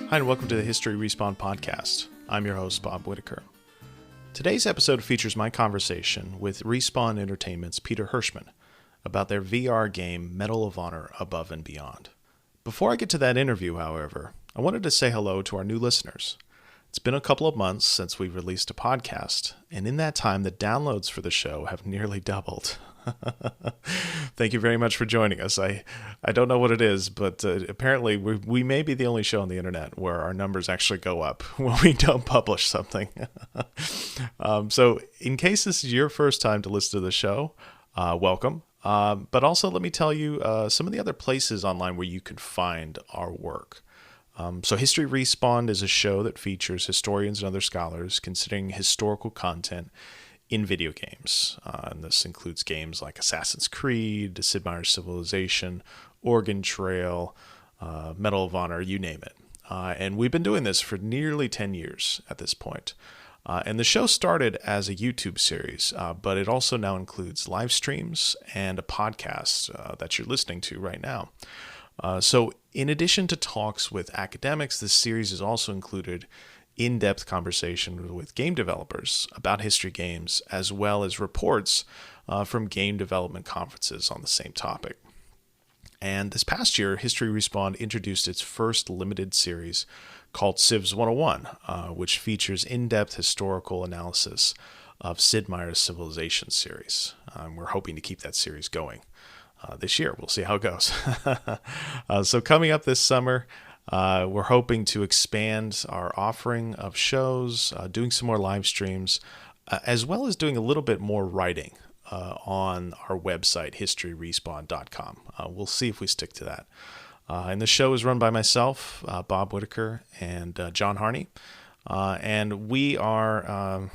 Hi, and welcome to the History Respawn podcast. I'm your host, Bob Whitaker. Today's episode features my conversation with Respawn Entertainment's Peter Hirschmann about their VR game Medal of Honor Above and Beyond. Before I get to that interview, however, I wanted to say hello to our new listeners. It's been a couple of months since we released a podcast, and in that time, the downloads for the show have nearly doubled. Thank you very much for joining us. I don't know what it is, but apparently we may be the only show on the internet where our numbers actually go up when we don't publish something. So in case this is your first time to listen to the show, welcome. But also let me tell you some of the other places online where you can find our work. So History Respawned is a show that features historians and other scholars considering historical content in video games. And this includes games like Assassin's Creed, Sid Meier's Civilization, Oregon Trail, Medal of Honor, you name it. And we've been doing this for nearly 10 years at this point. And the show started as a YouTube series, but it also now includes live streams and a podcast that you're listening to right now. So in addition to talks with academics, this series is also included in-depth conversation with game developers about history games, as well as reports from game development conferences on the same topic. And this past year, History Respawned introduced its first limited series called Civs 101, which features in-depth historical analysis of Sid Meier's Civilization series. We're hoping to keep that series going this year. We'll see how it goes. So coming up this summer, we're hoping to expand our offering of shows, doing some more live streams, as well as doing a little bit more writing on our website, historyrespawn.com. We'll see if we stick to that. And the show is run by myself, Bob Whitaker, and John Harney. And we are,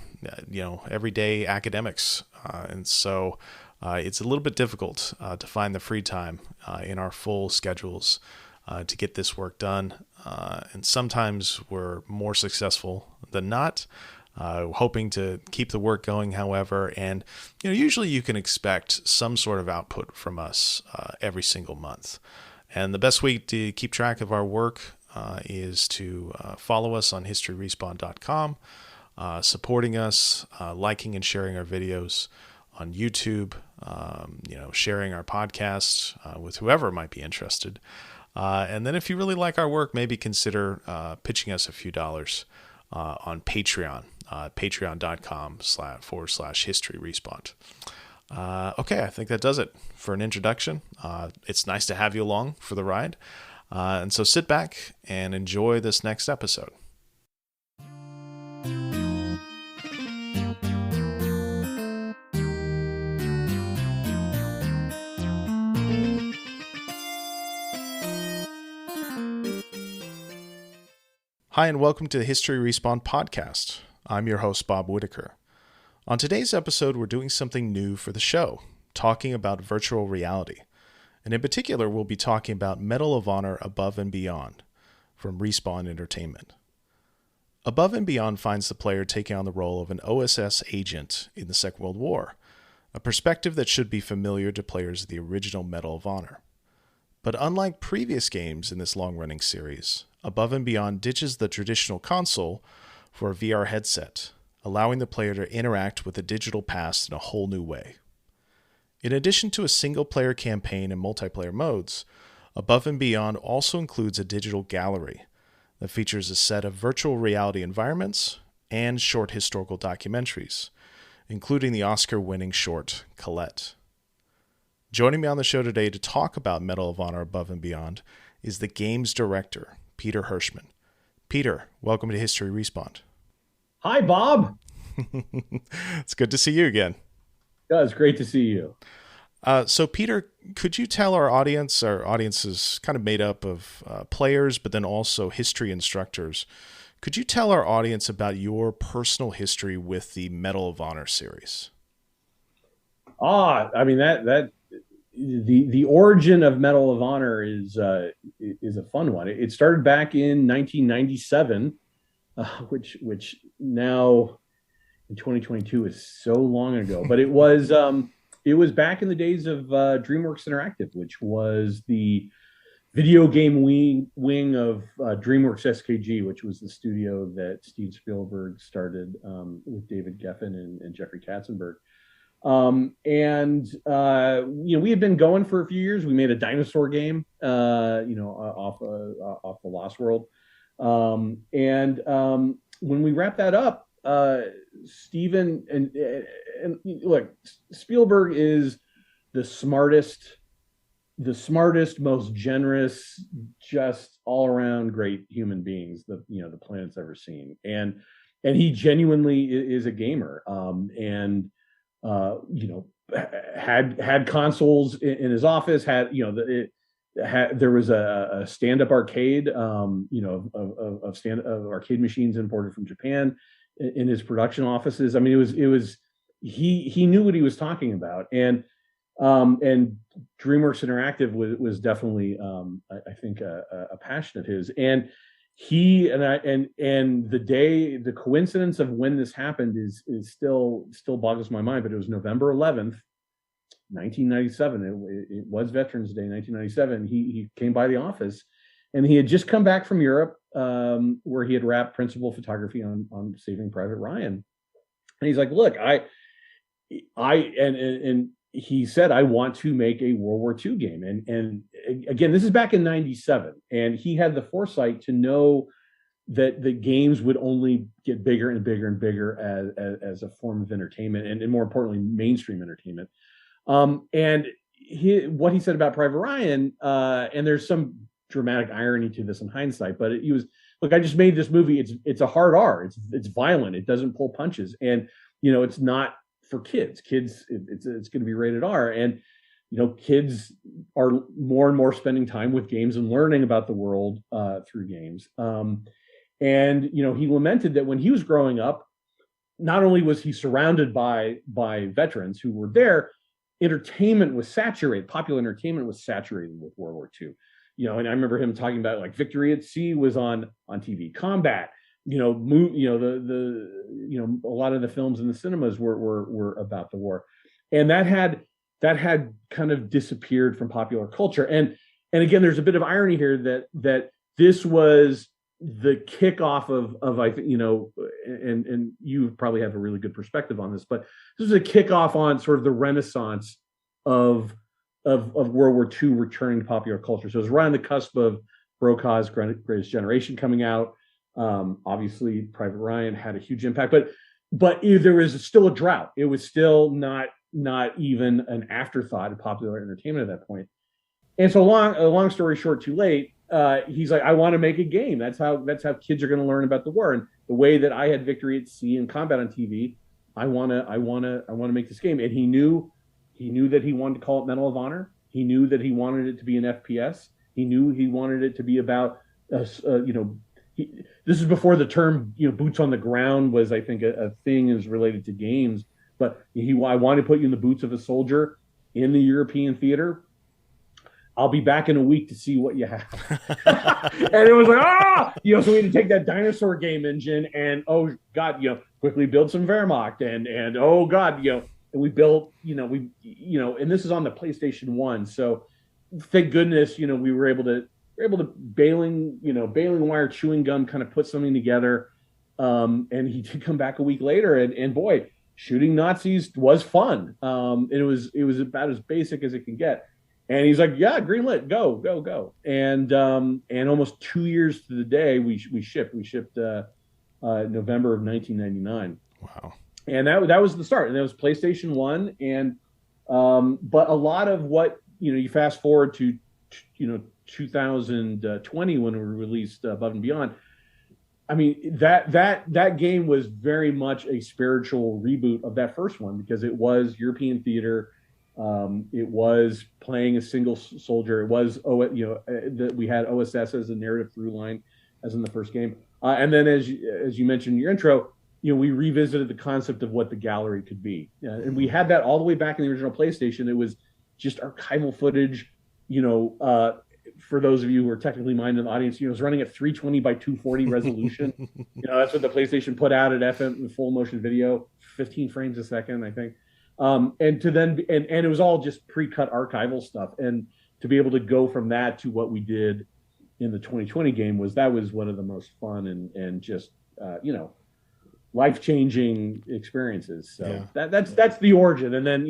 everyday academics. And so it's a little bit difficult to find the free time in our full schedules to get this work done. And sometimes we're more successful than not, hoping to keep the work going, however. And usually you can expect some sort of output from us every single month. And the best way to keep track of our work is to follow us on historyrespawn.com, supporting us, liking and sharing our videos on YouTube, sharing our podcasts with whoever might be interested. And then if you really like our work, maybe consider pitching us a few dollars on Patreon, patreon.com/historyrespawn. Okay, I think that does it for an introduction. It's nice to have you along for the ride. And so sit back and enjoy this next episode. Hi, and welcome to the History Respawn podcast. I'm your host, Bob Whitaker. On today's episode, we're doing something new for the show, talking about virtual reality. And in particular, we'll be talking about Medal of Honor Above and Beyond from Respawn Entertainment. Above and Beyond finds the player taking on the role of an OSS agent in the Second World War, a perspective that should be familiar to players of the original Medal of Honor. But unlike previous games in this long-running series, Above and Beyond ditches the traditional console for a VR headset, allowing the player to interact with the digital past in a whole new way. In addition to a single-player campaign and multiplayer modes, Above and Beyond also includes a digital gallery that features a set of virtual reality environments and short historical documentaries, including the Oscar-winning short Colette. Joining me on the show today to talk about Medal of Honor Above and Beyond is the game's director, Peter Hirschmann. Peter, welcome to History Respawn. Hi, Bob. It's good to see you again. Yeah, it's great to see you. So, Peter, could you tell our audience is kind of made up of players, but then also history instructors. Could you tell our audience about your personal history with the Medal of Honor series? I mean that the origin of Medal of Honor is a fun one. It started back in 1997, which now in 2022 is so long ago. But it was back in the days of DreamWorks Interactive, which was the video game wing of DreamWorks SKG, which was the studio that Steve Spielberg started with David Geffen and Jeffrey Katzenberg. We had been going for a few years. We made a dinosaur game, off the Lost World. When we wrapped that up, Steven and look, Spielberg is the smartest, most generous, just all around great human beings that the planet's ever seen. And he genuinely is a gamer. Had consoles in his office, there was a stand-up arcade, of arcade machines imported from Japan in his production offices. I mean, he knew what he was talking about. And DreamWorks Interactive was definitely, I think, a passion of his. And the coincidence of when this happened is still boggles my mind. But it was November 11th, 1997. It was Veterans Day, 1997. He came by the office, and he had just come back from Europe, where he had wrapped principal photography on Saving Private Ryan. And he's like, "Look, he said, I want to make a World War II game." And again, this is back in 97. And he had the foresight to know that the games would only get bigger and bigger and bigger as a form of entertainment, and more importantly, mainstream entertainment. What he said about Private Ryan, and there's some dramatic irony to this in hindsight, but he was, look, I just made this movie. It's a hard R. It's violent. It doesn't pull punches. And, it's not for kids. It's going to be rated R, and kids are more and more spending time with games and learning about the world through games. He lamented that when he was growing up, not only was he surrounded by veterans who were there, popular entertainment was saturated with World War II. And I remember him talking about, like, Victory at Sea was on TV, Combat. A lot of the films in the cinemas were about the war, and that had kind of disappeared from popular culture. And again, there's a bit of irony here that this was the kickoff of I think, and you probably have a really good perspective on this, but this was a kickoff on sort of the renaissance of World War II returning to popular culture. So it was right on the cusp of Brokaw's Greatest Generation coming out. Obviously, Private Ryan had a huge impact, but there was still a drought. It was still not even an afterthought of popular entertainment at that point. And so, a long story short, too late. He's like, I want to make a game. That's how kids are going to learn about the war. And the way that I had Victory at Sea and Combat on TV, I want to make this game. And he knew that he wanted to call it Medal of Honor. He knew that he wanted it to be an FPS. He knew he wanted it to be about this is before the term, boots on the ground was, I think, a thing is related to games. But I want to put you in the boots of a soldier in the European theater. I'll be back in a week to see what you have. And it was like, so we had to take that dinosaur game engine and, oh God, quickly build some Wehrmacht and oh God, and we built, and this is on the PlayStation 1. So thank goodness, we were able to baling wire, chewing gum, kind of put something together. And he did come back a week later, and boy, shooting Nazis was fun. It was about as basic as it can get. And he's like, yeah, greenlit, go. And almost 2 years to the day we shipped November of 1999. Wow. And that was the start. And that was PlayStation 1. And but a lot of what, you fast forward to 2020 when we released Above and Beyond. I mean, that game was very much a spiritual reboot of that first one, because it was European theater. It was playing a single soldier. It was we had OSS as a narrative through line, as in the first game. And then as you mentioned in your intro, we revisited the concept of what the gallery could be, and we had that all the way back in the original PlayStation. It was just archival footage. For those of you who are technically minded in the audience, it was running at 320 by 240 resolution. That's what the PlayStation put out at FM full motion video, 15 frames a second, I think. And it was all just pre-cut archival stuff. And to be able to go from that to what we did in the 2020 game was one of the most fun and just life-changing experiences. So that's the origin. And then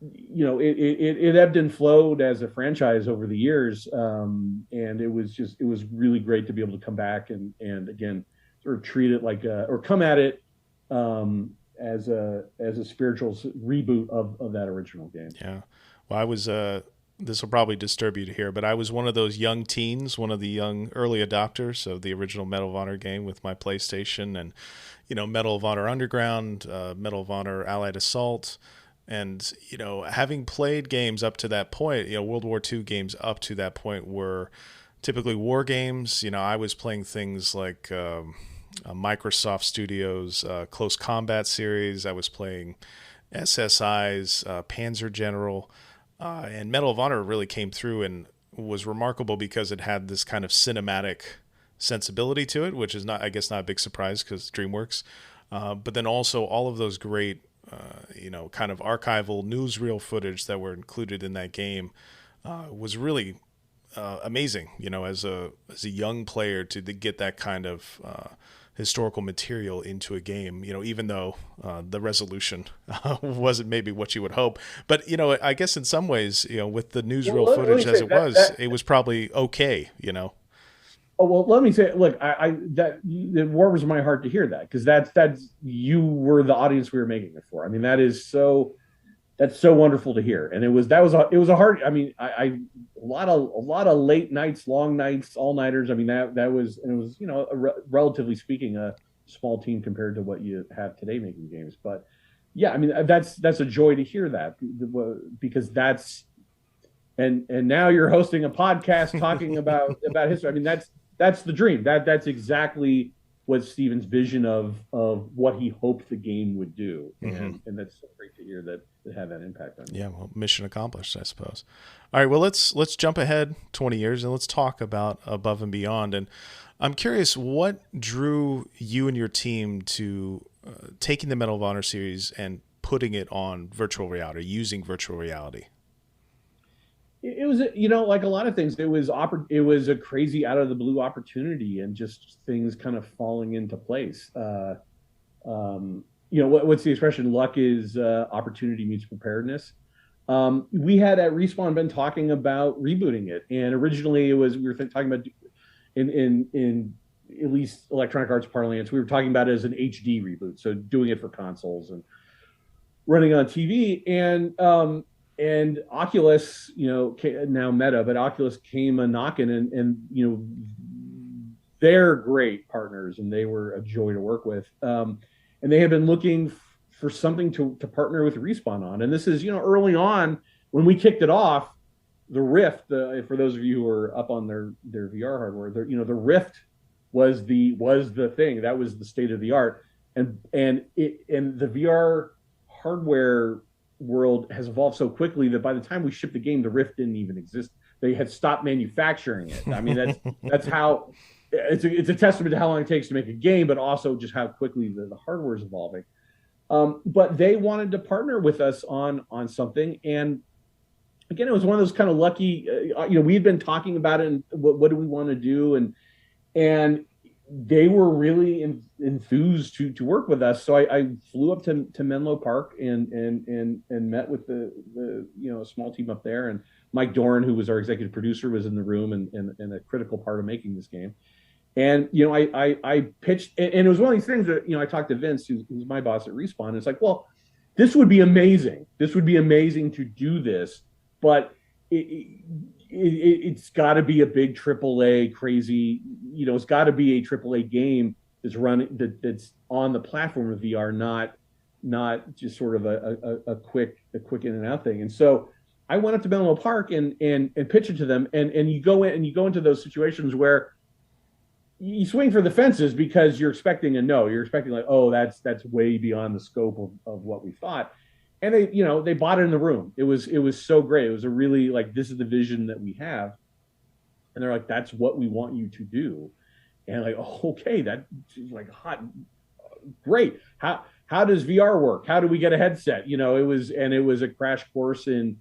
it ebbed and flowed as a franchise over the years, and it was really great to be able to come back and again sort of treat it like or come at it as a spiritual reboot of that original game. Yeah, well, I was this will probably disturb you to hear, but I was one of those young teens, one of the young early adopters of the original Medal of Honor game with my PlayStation, and Medal of Honor Underground, Medal of Honor Allied Assault. And, having played games up to that point, World War II games up to that point were typically war games. I was playing things like Microsoft Studios Close Combat series. I was playing SSI's Panzer General. And Medal of Honor really came through and was remarkable because it had this kind of cinematic sensibility to it, which is not a big surprise because DreamWorks. But then also all of those great kind of archival newsreel footage that were included in that game was really amazing. As a young player to get that kind of historical material into a game. Even though the resolution wasn't maybe what you would hope, but I guess in some ways, with the newsreel footage as it was probably okay. Oh, well, let me say, look, it warms my heart to hear that, because that's you were the audience we were making it for. I mean, that's so wonderful to hear. And it was a hard, I mean, a lot of late nights, long nights, all nighters. I mean, that was, and it was, relatively speaking, a small team compared to what you have today making games. But yeah, I mean, that's a joy to hear that, because and now you're hosting a podcast talking about history. I mean, that's the dream. That's exactly what Steven's vision of what he hoped the game would do. And that's so great to hear that it had that impact on you. Yeah, well, mission accomplished, I suppose. All right, well, let's jump ahead 20 years and let's talk about Above and Beyond. And I'm curious, what drew you and your team to taking the Medal of Honor series and putting it on virtual reality, using virtual reality? It was, like a lot of things, it was a crazy out of the blue opportunity, and just things kind of falling into place. What's the expression? Luck is opportunity meets preparedness. We had at Respawn been talking about rebooting it, and originally we were talking about in at least Electronic Arts parlance, we were talking about it as an HD reboot, so doing it for consoles and running on TV, and Oculus, now Meta, but Oculus came a knocking, and they're great partners, and they were a joy to work with. And they had been looking for something to partner with Respawn on. And this is, early on when we kicked it off, the Rift, for those of you who are up on their VR hardware, the Rift was the thing that was the state of the art, and the VR hardware world has evolved so quickly that by the time we shipped the game, the Rift didn't even exist. They had stopped manufacturing it. I mean, that's how it's a testament to how long it takes to make a game, but also just how quickly the hardware is evolving. But they wanted to partner with us on something, and again, it was one of those kind of lucky. We had been talking about it, and what do we want to do, and they were really enthused to work with us. So I flew up to Menlo Park and met with the small team up there, and Mike Doran, who was our executive producer, was in the room and a critical part of making this game. And I pitched, and it was one of these things that I talked to Vince, who's my boss at Respawn. And it's like, well, this would be amazing. This would be amazing to do this, but it's got to be a big AAA crazy. It's got to be a AAA game that's on the platform of VR, not just sort of a quick in and out thing. And so I went up to Menlo Park and pitched it to them. And you go into those situations where you swing for the fences because you're expecting a no. You're expecting like, oh, that's way beyond the scope of what we thought. And they bought it in the room. It was so great. It was a really like, this is the vision that we have. And they're like, that's what we want you to do. And like, oh, okay, that's like hot, great. How does VR work? How do we get a headset? It was a crash course in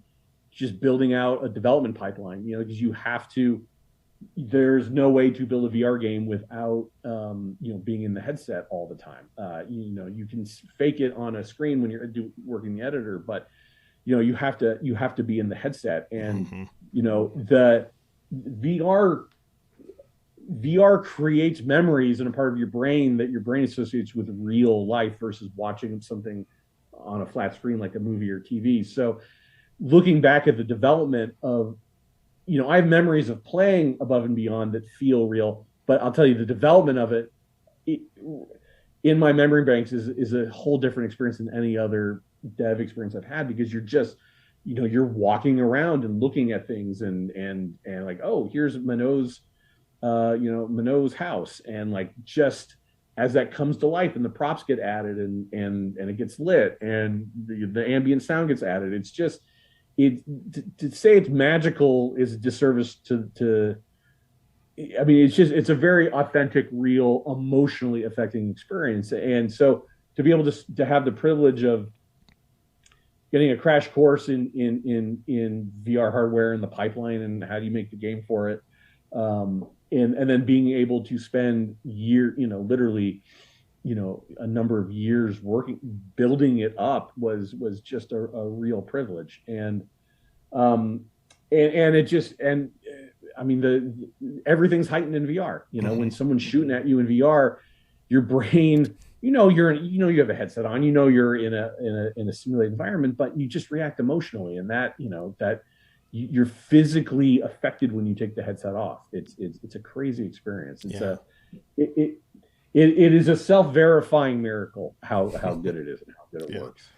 just building out a development pipeline, because there's no way to build a VR game without, being in the headset all the time. You can fake it on a screen when you're working the editor, but you have to be in the headset, and the VR creates memories in a part of your brain that your brain associates with real life versus watching something on a flat screen like a movie or TV. So looking back at the development of, I have memories of playing Above and Beyond that feel real, but I'll tell you, the development of it in my memory banks is a whole different experience than any other dev experience I've had, because you're just, you're walking around and looking at things and like, oh, here's Minot's house, and like, just as that comes to life and the props get added and it gets lit and the ambient sound gets added, it's just, to say it's magical is a disservice to I mean, it's a very authentic, real, emotionally affecting experience. And so to be able to have the privilege of getting a crash course in VR hardware and the pipeline and how do you make the game for it, and then being able to spend literally, a number of years building it up was just a real privilege. I mean, everything's heightened in VR. When someone's shooting at you in VR, your brain, you have a headset on, you're in a simulated environment, but you just react emotionally, and that you're physically affected when you take the headset off. It's a crazy experience. It is a self-verifying miracle how good it is and how good it works.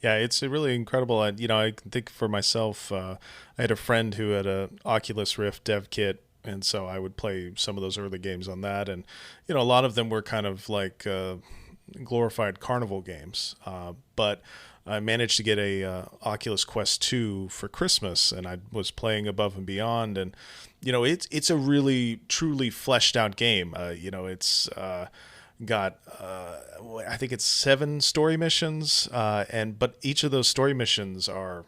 Yeah, it's really incredible. I can think for myself, I had a friend who had a Oculus Rift dev kit, and so I would play some of those early games on that. And, a lot of them were kind of like glorified carnival games. But I managed to get a Oculus Quest 2 for Christmas, and I was playing Above and Beyond. And, it's a really, truly fleshed out game. It's got I think it's 7 story missions, but each of those story missions are,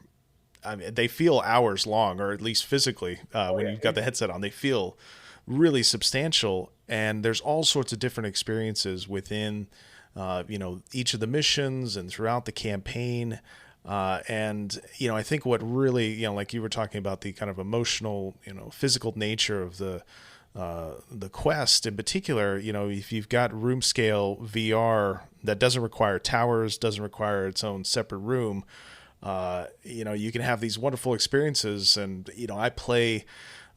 they feel hours long, or at least physically, when you've got the headset on, they feel really substantial. And there's all sorts of different experiences within each of the missions and throughout the campaign. And I think what really, like you were talking about, the kind of emotional, physical nature of the Quest in particular, if you've got room scale VR that doesn't require towers, doesn't require its own separate room, you can have these wonderful experiences. And, I play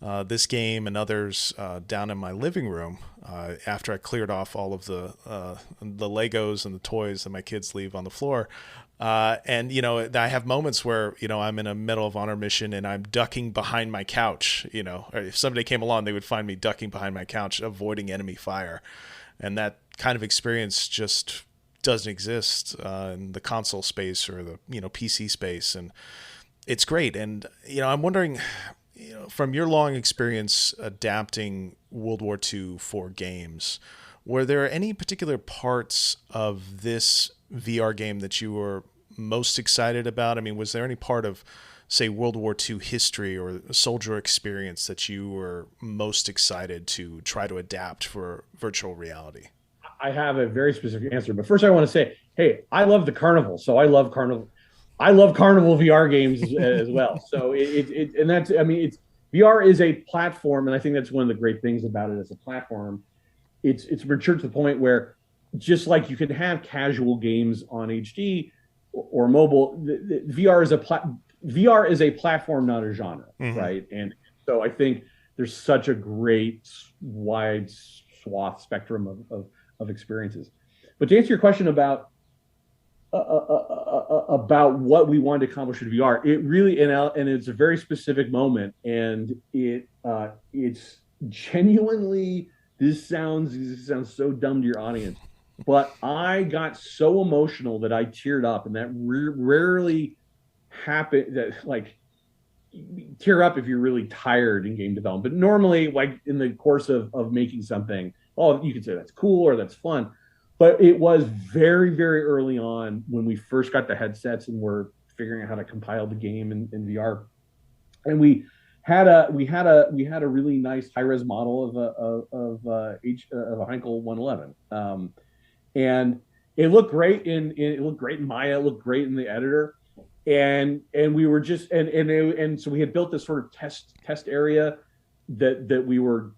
this game and others down in my living room after I cleared off all of the Legos and the toys that my kids leave on the floor. And, I have moments where, I'm in a Medal of Honor mission and I'm ducking behind my couch, or if somebody came along, they would find me ducking behind my couch, avoiding enemy fire. And that kind of experience just doesn't exist in the console space or the, PC space. And it's great. And, I'm wondering, from your long experience adapting World War II for games, were there any particular parts of this VR game that you were most excited about? I mean, was there any part of, say, World War II history or soldier experience that you were most excited to try to adapt for virtual reality? I have a very specific answer, but first I want to say, hey, I love the carnival, so I love carnival VR games as well. So it's VR is a platform, and I think that's one of the great things about it as a platform. It's matured to the point where, just like you can have casual games on HD or mobile, VR is a platform, not a genre, right? And so I think there's such a great wide swath spectrum of experiences. But to answer your question about what we wanted to accomplish with VR, it really, and it's a very specific moment, and it's genuinely, this sounds so dumb to your audience, but I got so emotional that I teared up, and that rarely happen. That, like, tear up if you're really tired in game development, but normally, like, in the course of making something, you can say that's cool or that's fun. But it was very, very early on when we first got the headsets and were figuring out how to compile the game in VR. and we had a really nice high res model of a Heinkel 111, and it looked great in Maya, it looked great in the editor, and we were just and so we had built this sort of test area that we were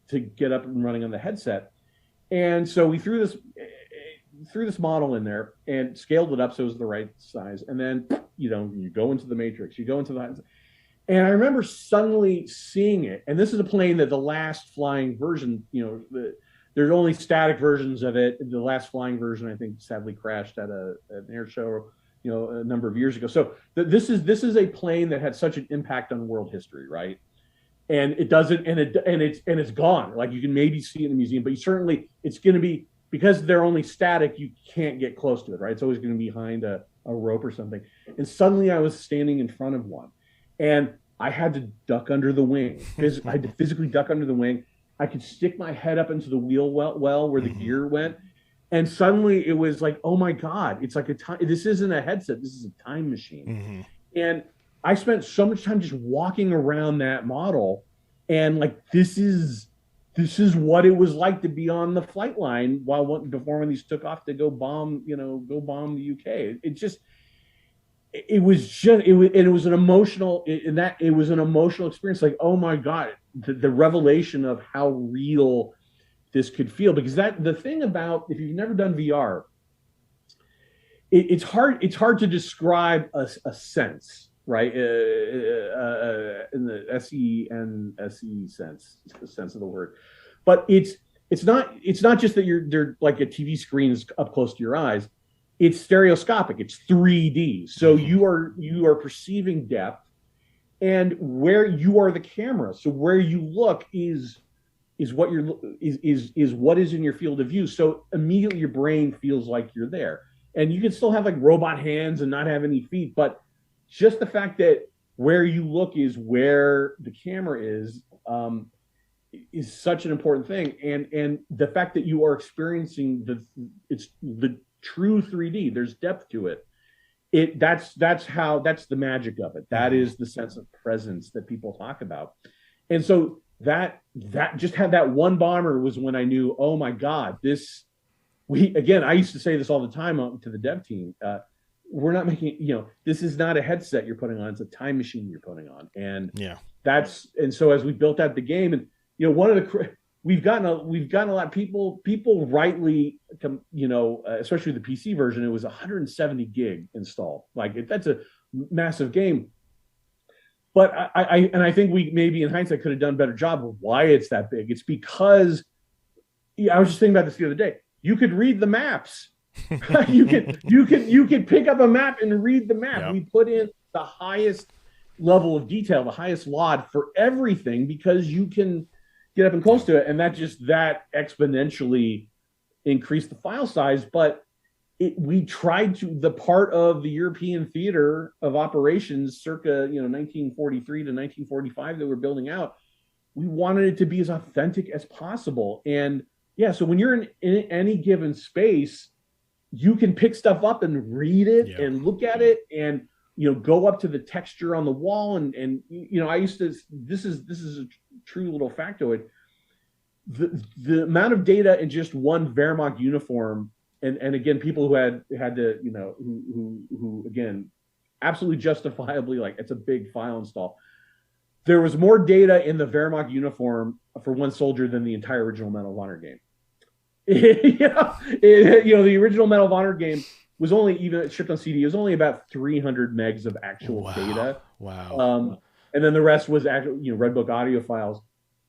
to get up and running on the headset, and so we threw this model in there and scaled it up so it was the right size, and then you go into the matrix, you go into the. And I remember suddenly seeing it, and this is a plane that the last flying version, there's only static versions of it. The last flying version, I think, sadly crashed at an air show, a number of years ago. So this is a plane that had such an impact on world history, right? And it doesn't, and it's gone. Like, you can maybe see it in the museum, but it's going to be, because they're only static, you can't get close to it, right? It's always going to be behind a rope or something. And suddenly I was standing in front of one. And I had to duck under the wing. I had to physically duck under the wing. I could stick my head up into the wheel well where the gear went. And suddenly it was like, oh my God, it's like this isn't a headset. This is a time machine. Mm-hmm. And I spent so much time just walking around that model. And like, this is what it was like to be on the flight line before when these took off to go bomb the UK. It was an emotional experience. Like, oh my God, the revelation of how real this could feel. Because the thing about, if you've never done VR, it's hard to describe a sense, right? In the SE sense of the word, but it's not just that they're like a TV screen is up close to your eyes. It's stereoscopic. It's 3D. So you are perceiving depth, and where you are the camera. So where you look is what what is in your field of view. So immediately your brain feels like you're there, and you can still have like robot hands and not have any feet, but just the fact that where you look is where the camera is such an important thing, and the fact that you are experiencing the true 3D. There's depth to it. That's the magic of it. That is the sense of presence that people talk about. And so that just had that one bomber was when I knew, oh my God, I used to say this all the time to the dev team. We're not making, this is not a headset you're putting on. It's a time machine you're putting on. And so as we built out the game, and we've gotten a lot of people rightly, especially the PC version, it was 170 gig installed. Like, that's a massive game. But I think we maybe in hindsight could have done a better job of why it's that big. It's because I was just thinking about this the other day. You could read the maps. you could pick up a map and read the map. Yep. We put in the highest level of detail, the highest LOD for everything, because you can get up and close to it, and that exponentially increased the file size. But we tried to, the part of the European theater of operations circa 1943 to 1945 that we're building out, we wanted it to be as authentic as possible. And so when you're in any given space, you can pick stuff up and read it and look at it, and go up to the texture on the wall, and I used to, this is a true little factoid. The amount of data in just one Wehrmacht uniform, and again, people who had to, who again, absolutely justifiably, like, it's a big file install. There was more data in the Wehrmacht uniform for one soldier than the entire original Medal of Honor game. The original Medal of Honor game was only, even shipped on CD, it was only about 300 megs of actual data. Wow. And then the rest was actual, Redbook audio files.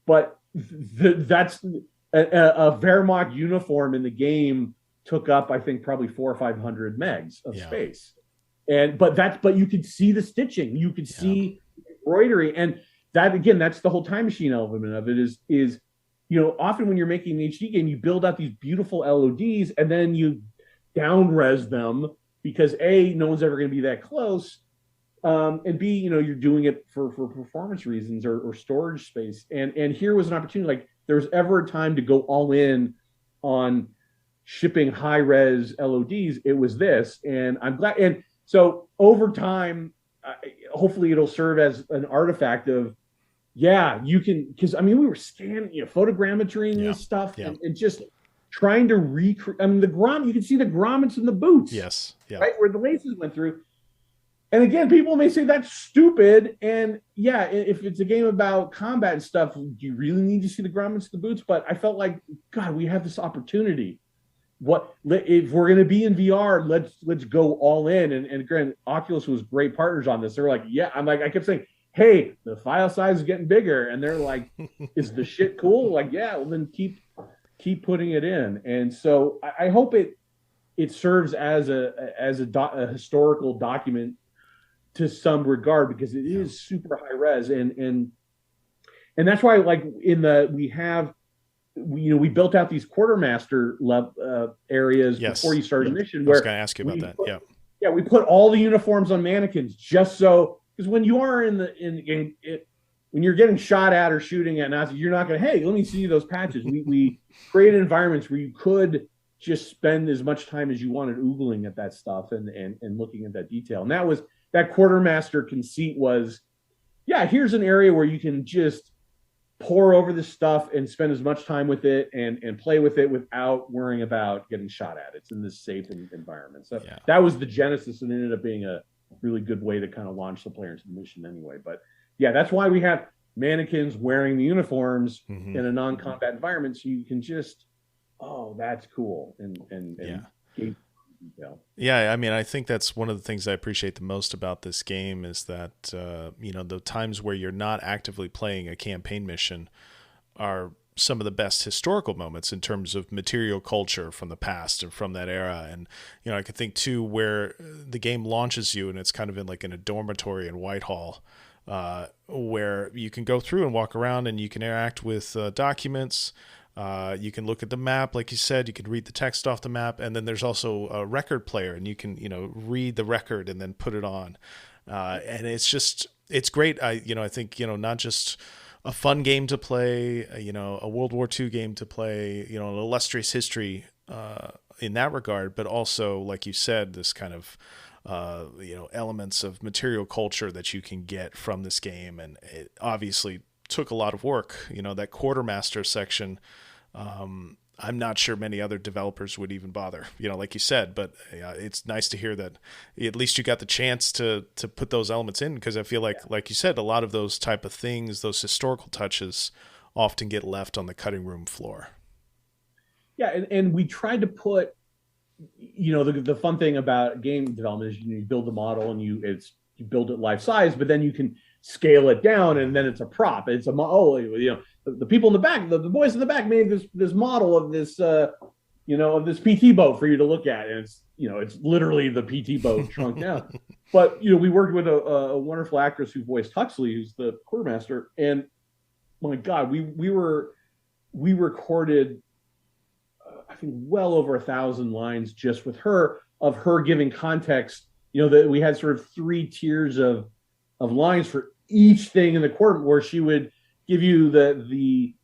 But that's a Wehrmacht uniform in the game took up, I think, probably 400 or 500 megs of space. But you could see the stitching, you could see embroidery, and that, again, that's the whole time machine element of it. Is often when you're making an HD game, you build out these beautiful LODs, and then you down-res them because A, no one's ever going to be that close, and B, you're doing it for performance reasons or storage space. And here was an opportunity, like, there was ever a time to go all in on shipping high-res LODs, it was this. And I'm glad. And so over time, hopefully it'll serve as an artifact of, yeah, you can, because I mean, we were scanning, photogrammetry and this stuff, and just trying to recreate. I mean, you can see the grommets in the boots. Yes. Yeah. Right where the laces went through. And again, people may say that's stupid. And yeah, if it's a game about combat and stuff, do you really need to see the grommets in the boots? But I felt like, God, we have this opportunity. If we're going to be in VR, let's go all in. And granted, Oculus was great partners on this. They were like, yeah. I kept saying, hey, the file size is getting bigger, and they're like, is the shit cool? Like, yeah, well then keep putting it in. And so I hope it serves as a historical document to some regard, because it is super high res, and that's why, like, we built out these quartermaster areas before you started mission. I was going to ask you about that. We put all the uniforms on mannequins just so, because when you are when you're getting shot at or shooting at Nazis, you're not going to, hey, let me see those patches. We created environments where you could just spend as much time as you wanted oogling at that stuff and looking at that detail. And that quartermaster conceit was, yeah, here's an area where you can just pour over this stuff and spend as much time with it and play with it without worrying about getting shot at. It's in this safe environment. So that was the genesis, and it ended up being a really good way to kind of launch the player into the mission anyway. But yeah, that's why we have mannequins wearing the uniforms in a non-combat environment, so you can just, oh, that's cool. And yeah, I mean, I think that's one of the things I appreciate the most about this game is that, the times where you're not actively playing a campaign mission are some of the best historical moments in terms of material culture from the past and from that era. And, I could think too, where the game launches you and it's kind of in a dormitory in Whitehall, where you can go through and walk around and you can interact with documents. You can look at the map, like you said, you can read the text off the map, and then there's also a record player, and you can, read the record and then put it on. And it's great. I think, not just a fun game to play, a World War II game to play, an illustrious history in that regard, but also, like you said, this kind of, elements of material culture that you can get from this game. And it obviously took a lot of work, that quartermaster section. I'm not sure many other developers would even bother, like you said, but it's nice to hear that at least you got the chance to put those elements in, because I feel like you said, a lot of those type of things, those historical touches often get left on the cutting room floor. Yeah. And we tried to put, the fun thing about game development is, you build the model and you build it life size, but then you can scale it down, and then it's a prop. It's the people in the back, the boys in the back made this model of this of this PT boat for you to look at, and it's literally the PT boat shrunk down. But we worked with a wonderful actress who voiced Huxley, who's the quartermaster, and my God, we recorded I think well over 1,000 lines just with her, of her giving context. That we had sort of 3 tiers of lines for each thing in the court, where she would give you the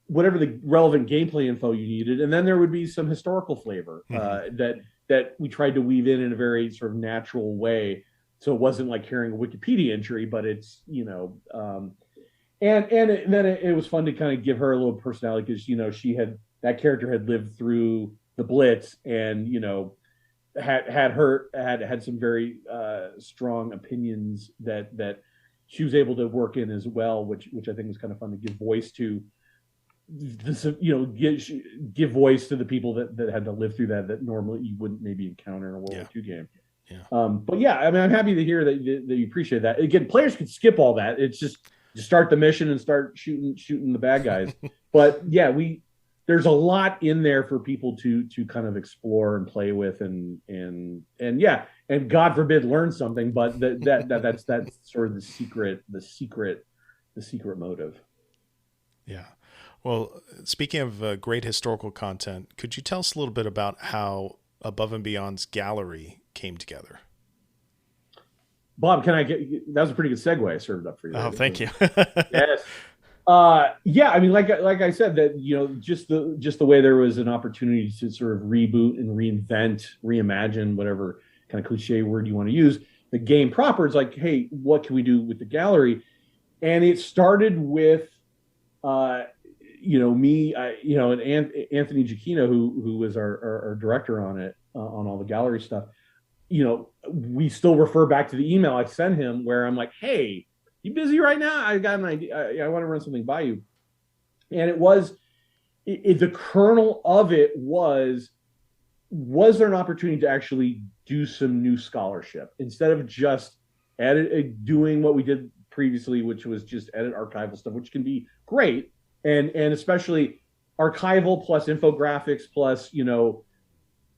whatever the relevant gameplay info you needed, and then there would be some historical flavor that we tried to weave in a very sort of natural way, so it wasn't like hearing a Wikipedia entry, but it's and then it was fun to kind of give her a little personality, because that character had lived through the Blitz, and had some very strong opinions that she was able to work in as well, which I think was kind of fun to give voice to. This, give voice to the people that had to live through that normally you wouldn't maybe encounter in a World War II game. Yeah. But yeah, I mean, I'm happy to hear that you appreciate that. Again, players could skip all that. It's just you start the mission and start shooting the bad guys. But yeah, there's a lot in there for people to kind of explore and play with, and God forbid learn something, but that's sort of the secret motive. Yeah. Well, speaking of great historical content, could you tell us a little bit about how Above and Beyond's gallery came together? Bob, that was a pretty good segue I served up for you. Oh, thank you. Yes. Yeah, I mean, like I said, that just the way there was an opportunity to sort of reboot and reinvent, reimagine, whatever kind of cliche word you want to use, the game proper. It's like, hey, what can we do with the gallery? And it started with, me, and Anthony Giacchino, who was our director on it, on all the gallery stuff. We still refer back to the email I sent him where I'm like, hey, you busy right now? I got an idea. I want to run something by you. And it was, the kernel of it was there an opportunity to actually do some new scholarship instead of just doing what we did previously, which was just edit archival stuff, which can be great. And especially archival plus infographics plus,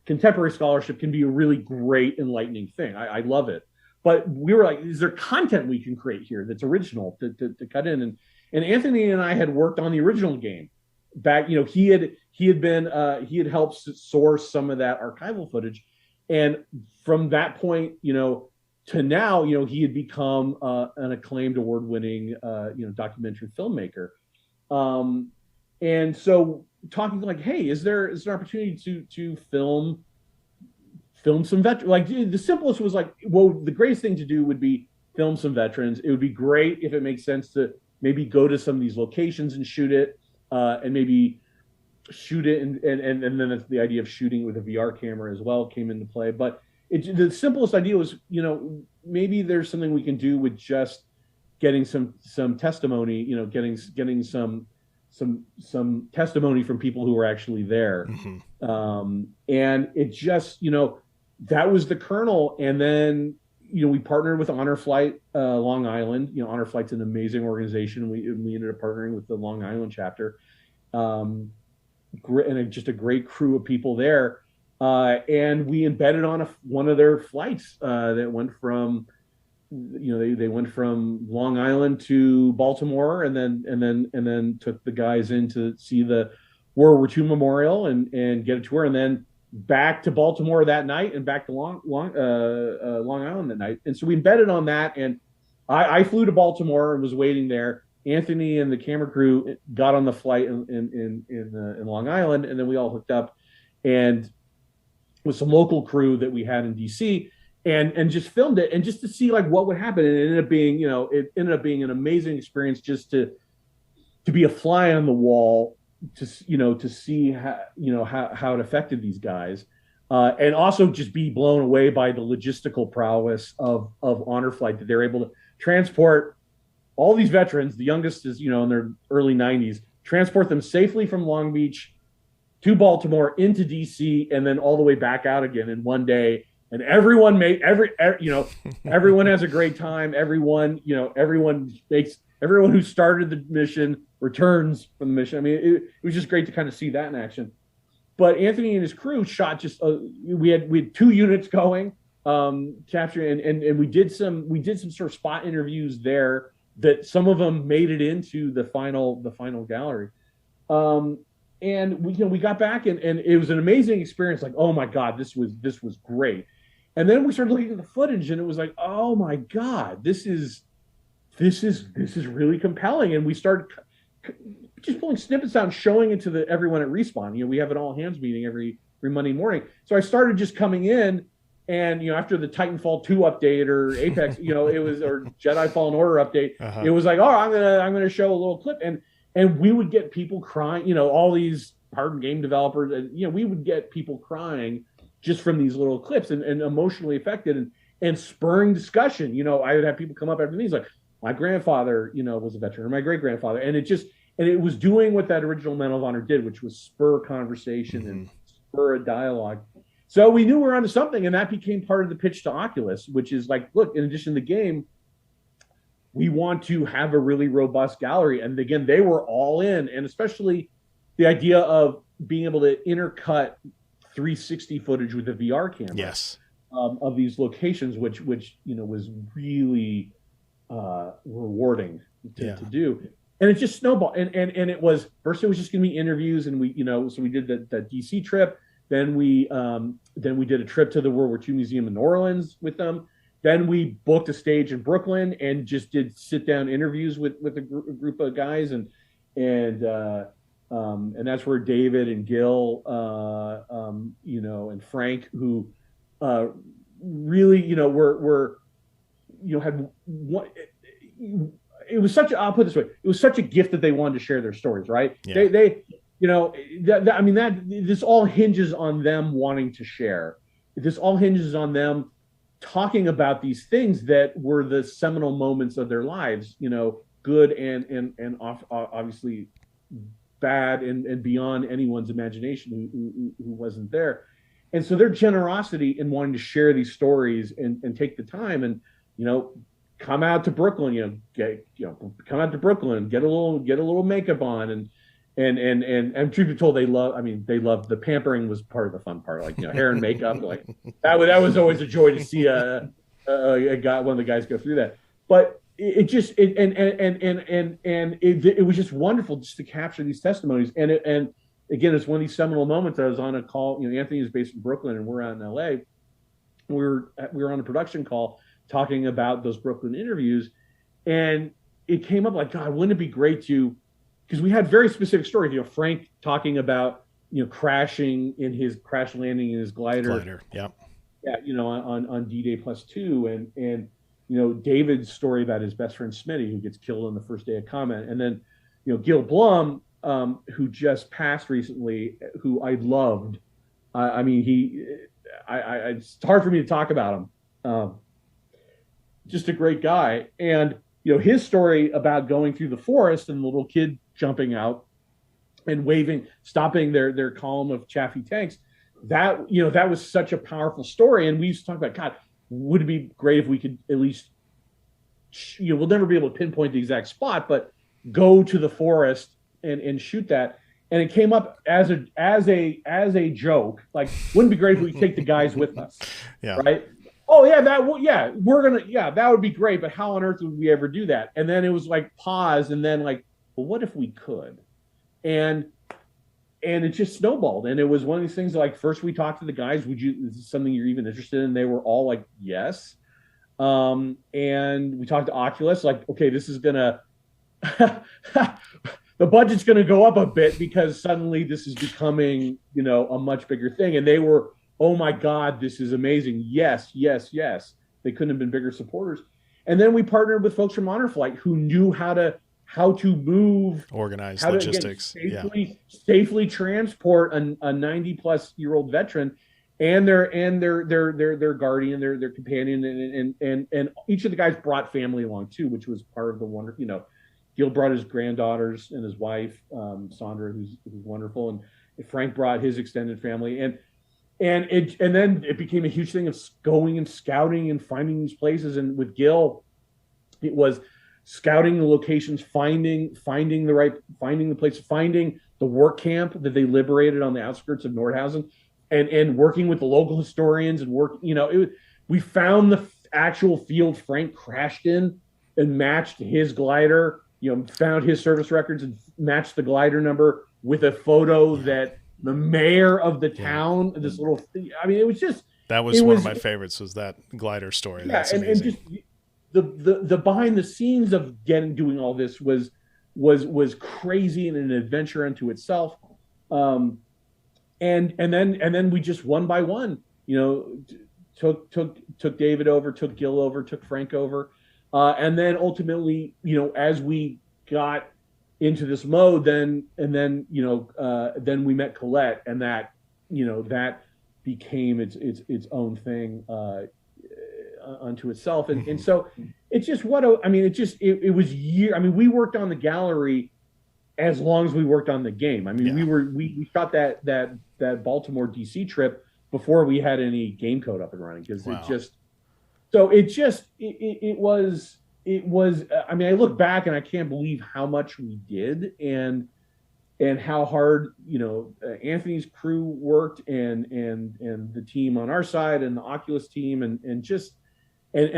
contemporary scholarship can be a really great, enlightening thing. I love it. But we were like, is there content we can create here that's original to cut in? And Anthony and I had worked on the original game back. He had helped source some of that archival footage, and from that point, to now, he had become an acclaimed, award-winning, documentary filmmaker. And so talking like, hey, is there an opportunity to film some veterans? Like the simplest was like, well, the greatest thing to do would be film some veterans. It would be great if it makes sense to maybe go to some of these locations and shoot it, and maybe shoot it, and then the idea of shooting with a VR camera as well came into play. But the simplest idea was, maybe there's something we can do with just getting some testimony, getting some testimony from people who were actually there. Mm-hmm. And it just, that was the kernel. And then, we partnered with Honor Flight, Long Island. Honor Flight's an amazing organization. We ended up partnering with the Long Island chapter. And just a great crew of people there. And we embedded on one of their flights that went from, they went from Long Island to Baltimore, and then took the guys in to see the World War II Memorial and get a tour, and then back to Baltimore that night and back to Long Island that night. And so we embedded on that, and I flew to Baltimore and was waiting there. Anthony and the camera crew got on the flight in Long Island, and then we all hooked up, and with some local crew that we had in DC, and just filmed it, and just to see like what would happen. And it ended up being an amazing experience just to be a fly on the wall, to see how it affected these guys, and also just be blown away by the logistical prowess of Honor Flight, that they're able to transport all these veterans. The youngest is in their early 90s, transport them safely from Long Beach to Baltimore into DC, and then all the way back out again in one day. And everyone everyone has a great time. Everyone who started the mission returns from the mission. I mean, it was just great to kind of see that in action. But Anthony and his crew shot we had 2 units going, capturing, and we did some sort of spot interviews there that some of them made it into the final gallery. And we got back, and it was an amazing experience. Like, oh my God, this was great. And then we started looking at the footage, and it was like, oh my God, this is really compelling. And we started just pulling snippets out and showing it to everyone at Respawn. We have an all hands meeting every Monday morning. So I started just coming in, and after the Titanfall 2 update or Apex, it was, or Jedi Fallen Order update, It was like, oh, I'm gonna show a little clip, and we would get people crying, all these hardened game developers, and we would get people crying just from these little clips, and emotionally affected, and spurring discussion. I would have people come up after these like, my grandfather, was a veteran, or my great grandfather, and it was doing what that original Medal of Honor did, which was spur conversation, mm-hmm. and spur a dialogue. So we knew we were onto something, and that became part of the pitch to Oculus, which is like, look, in addition to the game, we want to have a really robust gallery. And again, they were all in, and especially the idea of being able to intercut 360 footage with a VR camera. Yes. Of these locations, which was really rewarding to do. And it just snowballed. And it was, first it was just going to be interviews, and so we did the DC trip. Then we did a trip to the World War II Museum in New Orleans with them. Then we booked a stage in Brooklyn and just did sit down interviews with a group of guys, and that's where David and Gil, and Frank, who really, were had one. It was such. I'll put it this way: it was such a gift that they wanted to share their stories. Right? Yeah. They this all hinges on them wanting to share. This all hinges on them talking about these things that were the seminal moments of their lives. Good and obviously bad and beyond anyone's imagination who wasn't there. And so their generosity in wanting to share these stories and take the time and come out to Brooklyn, come out to Brooklyn, get a little makeup on and truth be told, they loved the pampering was part of the fun part, like hair and makeup, like that was always a joy to see a guy, one of the guys go through that. But it was just wonderful just to capture these testimonies. And again, it's one of these seminal moments. I was on a call. Anthony is based in Brooklyn, and we're out in LA. We were on a production call talking about those Brooklyn interviews, and it came up like, God, wouldn't it be great to, because we had very specific stories. Frank talking about crash landing in his glider. Yeah. Yeah, on D-Day +2, and David's story about his best friend Smitty, who gets killed on the first day of combat, and then Gil Blum, who just passed recently, who I loved. It's hard for me to talk about him. Just a great guy, and his story about going through the forest and the little kid jumping out and stopping their column of chaffee tanks. That was such a powerful story, and we used to talk about, God, would it be great if we could at least, we'll never be able to pinpoint the exact spot, but go to the forest and shoot that. And it came up as a joke, like, wouldn't it be great if we could take the guys with us? Yeah. Right. Oh yeah, that would be great, but how on earth would we ever do that? And then it was like pause, and then like, well, what if we could? And it just snowballed. And it was one of these things like, first we talked to the guys, is this something you're even interested in? They were all like, yes. And we talked to Oculus, like, okay, this is gonna the budget's gonna go up a bit because suddenly this is becoming, a much bigger thing. And they were, oh my God, this is amazing. Yes, yes, yes. They couldn't have been bigger supporters. And then we partnered with folks from Honor Flight who knew how to move, organize logistics, safely transport a 90-plus-year-old veteran and their guardian, their companion, and each of the guys brought family along too, which was part of the wonder. Gil brought his granddaughters and his wife, Sandra, who's wonderful, and Frank brought his extended family, and then it became a huge thing of going and scouting and finding these places. And with Gil, it was scouting the locations, finding the place, finding the work camp that they liberated on the outskirts of Nordhausen, and working with the local historians and we found the actual field Frank crashed in and matched his glider, found his service records and matched the glider number with a photo that the mayor of the town, this little thing. It was just, that was one of my favorites, was that glider story. Yeah, that's amazing. And just the behind the scenes of doing all this was crazy and an adventure unto itself. And then we just one by one, took David over, took Gil over, took Frank over, and then ultimately, as we got into this mode, then we met Colette, and that became its own thing unto itself, and so it's just it was we worked on the gallery as long as we worked on the game. We shot that Baltimore DC trip before we had any game code up and running, because it was I look back and I can't believe how much we did and how hard Anthony's crew worked and the team on our side and the Oculus team and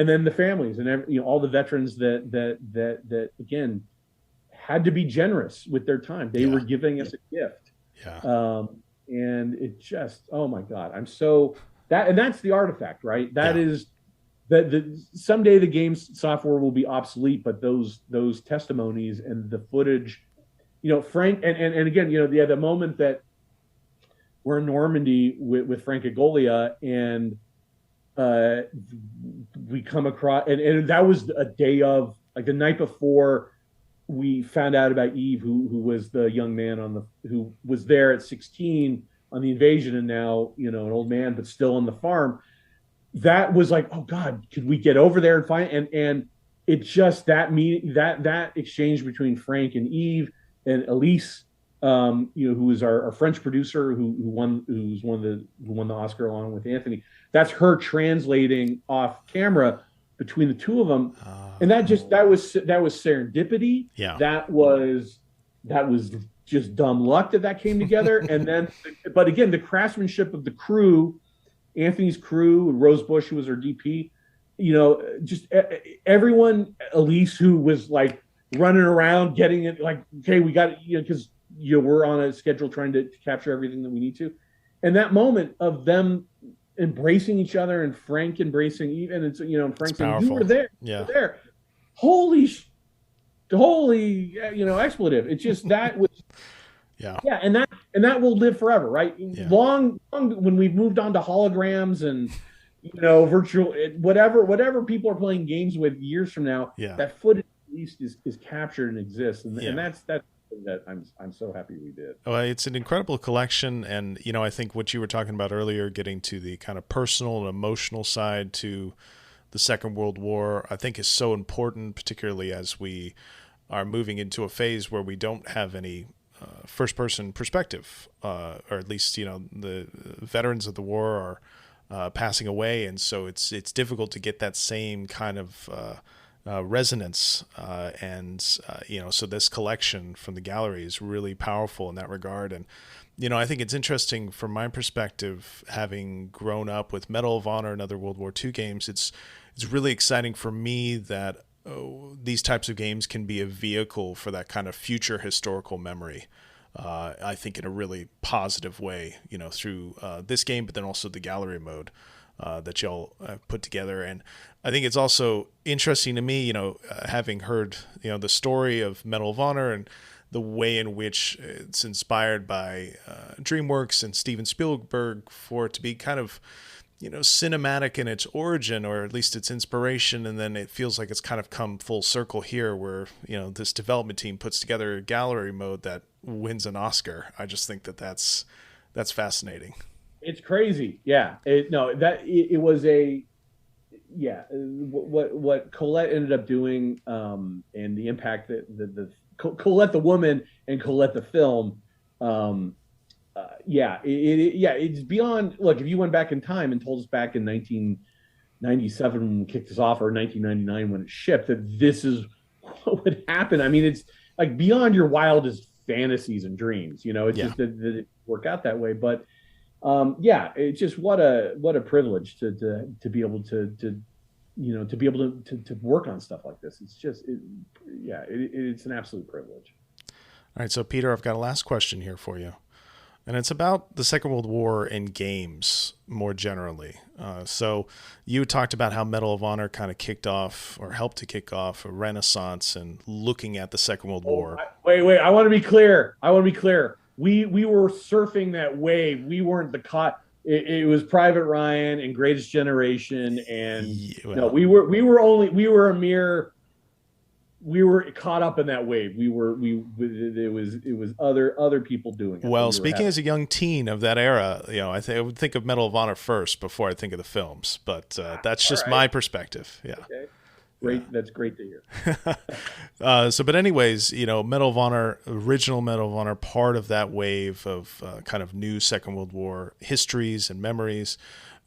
then the families and all the veterans that again had to be generous with their time. They were giving us a gift. And it just, oh my God, that's the artifact, right? That is that someday the game's software will be obsolete, but those testimonies and the footage, Frank and again, the moment that we're in Normandy with Frank Agolia, and we come across, and that was a day of, like, the night before we found out about Eve, who was the young man who was there at 16 on the invasion, and now, an old man, but still on the farm. That was like, oh God, could we get over there and find, and it just, that exchange between Frank and Eve and Elise, who is our French producer, who won the Oscar along with Anthony. That's her translating off camera between the two of them, and that was serendipity. Yeah, that was just dumb luck that came together. And then, but again, the craftsmanship of the crew, Anthony's crew, Rose Bush, who was our DP, just everyone, Elise, who was like running around getting it, like, okay, we got it, because we're on a schedule trying to capture everything that we need to. And that moment of them embracing each other, and Frank embracing Eve, and it's, and Frank saying, "You were there, yeah, you were there." Holy, expletive! It's just, that was, yeah, and that will live forever, right? Yeah. Long when we've moved on to holograms and virtual, whatever people are playing games with years from now, that footage at least is captured and exists, and that's that I'm so happy we did. Well, it's an incredible collection, and I think what you were talking about earlier, getting to the kind of personal and emotional side to the Second World War, I think is so important, particularly as we are moving into a phase where we don't have any first-person perspective, or at least the veterans of the war are passing away, and so it's difficult to get that same kind of resonance, so this collection from the gallery is really powerful in that regard. And I think it's interesting from my perspective, having grown up with Medal of Honor and other World War II games. It's really exciting for me that these types of games can be a vehicle for that kind of future historical memory. I think in a really positive way, through this game, but then also the gallery mode that y'all put together. And I think it's also interesting to me, having heard, the story of Medal of Honor and the way in which it's inspired by DreamWorks and Steven Spielberg, for it to be kind of, cinematic in its origin, or at least its inspiration. And then it feels like it's kind of come full circle here, where, this development team puts together a gallery mode that wins an Oscar. I just think that's fascinating. It's crazy. Yeah. It was what Colette ended up doing, and the impact that the Colette the woman and Colette the film, it's beyond. Look, if you went back in time and told us back in 1997 when we kicked this off, or 1999 when it shipped, that this is what would happen, I mean, it's like beyond your wildest fantasies and dreams. It's just that it work out that way. But it's just what a privilege to be able to work on stuff like this. It's just it's an absolute privilege. All right, so Peter, I've got a last question here for you, and it's about the Second World War and games more generally. So you talked about how Medal of Honor kind of kicked off, or helped to kick off, a renaissance and looking at the Second World War. Wait, I want to be clear. We were surfing that wave. We weren't the caught. It was Private Ryan and Greatest Generation, and we were caught up in that wave. It was other people doing it. Well, speaking as a young teen of that era, I would think of Medal of Honor first before I think of the films, but that's just my perspective. Yeah. Okay. Great. Yeah. That's great to hear. But anyways, Medal of Honor, original Medal of Honor, part of that wave of kind of new Second World War histories and memories.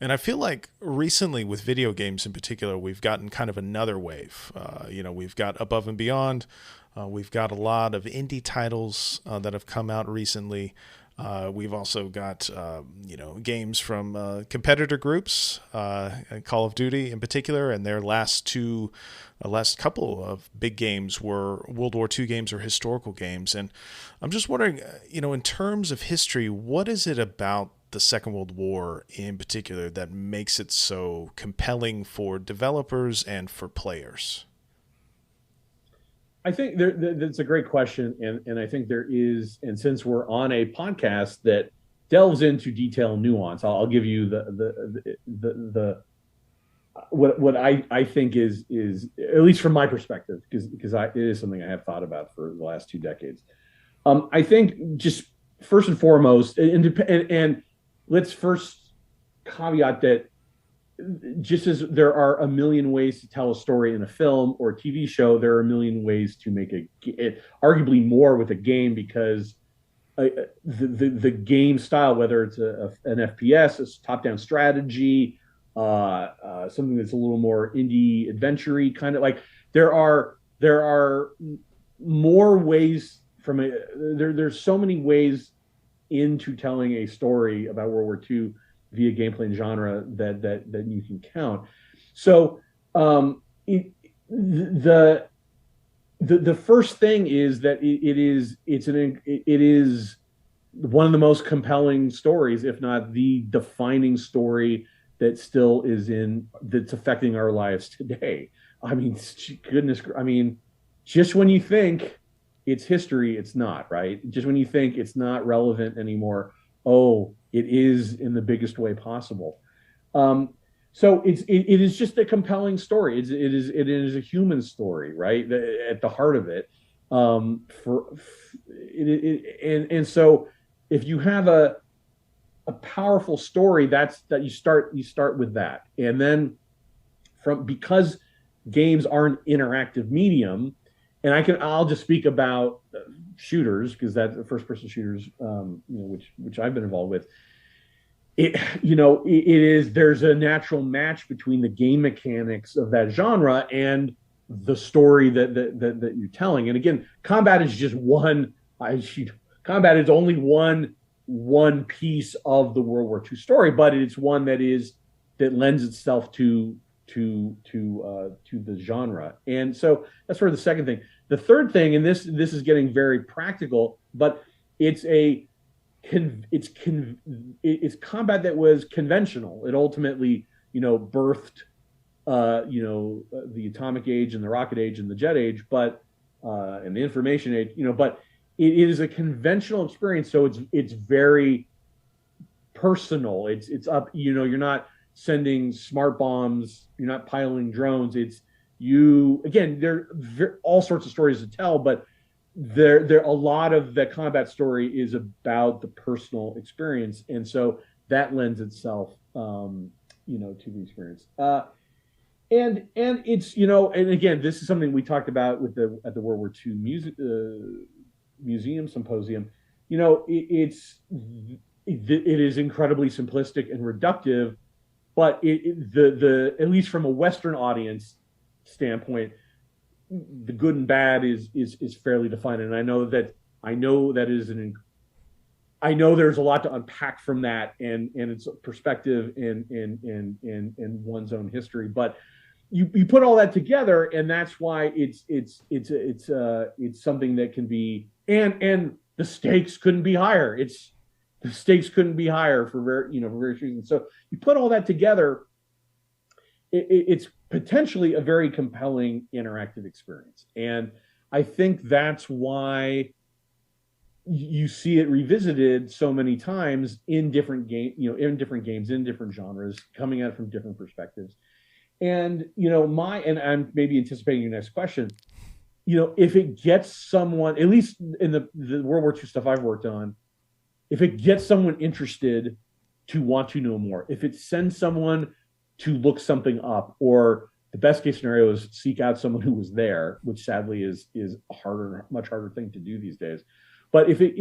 And I feel like recently with video games in particular, we've gotten kind of another wave. We've got Above and Beyond. We've got a lot of indie titles that have come out recently. We've also got, games from competitor groups, Call of Duty in particular, and their last couple of big games were World War II games or historical games. And I'm just wondering, in terms of history, what is it about the Second World War in particular that makes it so compelling for developers and for players? I think that's a great question, and I think there is, and since we're on a podcast that delves into detail and nuance, I'll give you what I think is at least from my perspective, because it is something I have thought about for the last 2 decades. I think just first and foremost, and let's first caveat that just as there are a million ways to tell a story in a film or a TV show, there are a million ways to make arguably more with a game, because the game style, whether it's an FPS, a top-down strategy, something that's a little more indie adventure-y, kind of like there are more ways there's so many ways into telling a story about World War II via gameplay and genre that you can count. So the first thing is that it is one of the most compelling stories, if not the defining story that's affecting our lives today. I mean, goodness, I mean, just when you think it's history, it's not, right? Just when you think it's not relevant anymore, oh, it is in the biggest way possible. So it is just a compelling story. It is a human story, right? At the heart of it. And so if you have a powerful story, that you start with that, and then because games are an interactive medium, and I'll just speak about shooters, because that's the first person shooters, which I've been involved with. There's a natural match between the game mechanics of that genre and the story that you're telling. And again, combat is just combat is only one piece of the World War II story, but it's one that lends itself to the genre. And so that's sort of the second thing. The third thing, and this is getting very practical, but it's combat that was conventional. It ultimately, birthed, the atomic age and the rocket age and the jet age, but and the information age, but it is a conventional experience. So it's very personal. It's up, you're not sending smart bombs, you're not piloting drones. There are all sorts of stories to tell, but there a lot of the combat story is about the personal experience, and so that lends itself to the experience. And it's and again, this is something we talked about at the World War II museum symposium. It is incredibly simplistic and reductive, but at least from a Western audience standpoint, the good and bad is fairly defined. And I know there's a lot to unpack from that and its perspective and one's own history. But you put all that together, and that's why it's something that can be, and the stakes couldn't be higher. The stakes couldn't be higher for various reasons. So you put all that together, it's potentially a very compelling interactive experience. And I think that's why you see it revisited so many times in different games, in different genres, coming at it from different perspectives. And and I'm maybe anticipating your next question. If it gets someone, at least in the World War II stuff I've worked on, if it gets someone interested to want to know more, if it sends someone to look something up, or the best case scenario is seek out someone who was there, which sadly is a much harder thing to do these days. But if it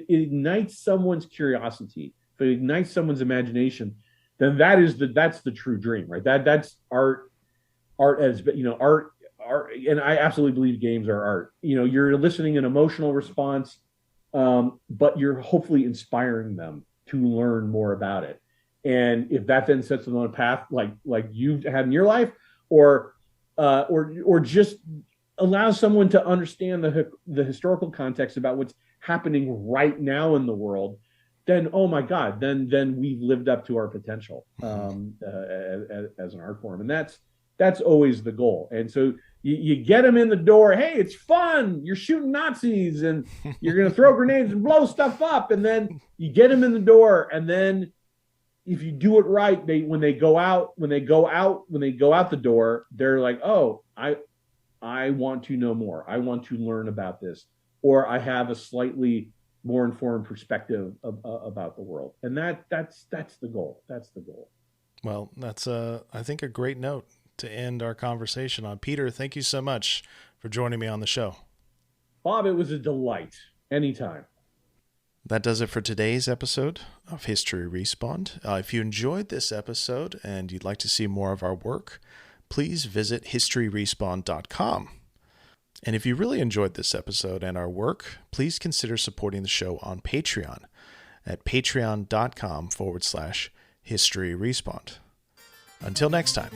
ignites someone's curiosity, if it ignites someone's imagination, then that's the true dream, right? That's art as art, and I absolutely believe games are art. You're eliciting an emotional response, but you're hopefully inspiring them to learn more about it. And if that then sets them on a path like you've had in your life, or just allows someone to understand the historical context about what's happening right now in the world, then oh my God, then we've lived up to our potential as an art form, and that's always the goal. And so you get them in the door. Hey, it's fun. You're shooting Nazis and you're going to throw grenades and blow stuff up, and then you get them in the door, and then if you do it right, when they go out the door, they're like, oh, I want to know more. I want to learn about this, or I have a slightly more informed perspective about the world. And that's the goal. That's the goal. Well, that's I think a great note to end our conversation on. Peter, thank you so much for joining me on the show. Bob, it was a delight. Anytime. That does it for today's episode of History Respawned. If you enjoyed this episode and you'd like to see more of our work, please visit historyrespawn.com. And if you really enjoyed this episode and our work, please consider supporting the show on Patreon at patreon.com/historyrespawned. Until next time,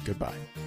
goodbye.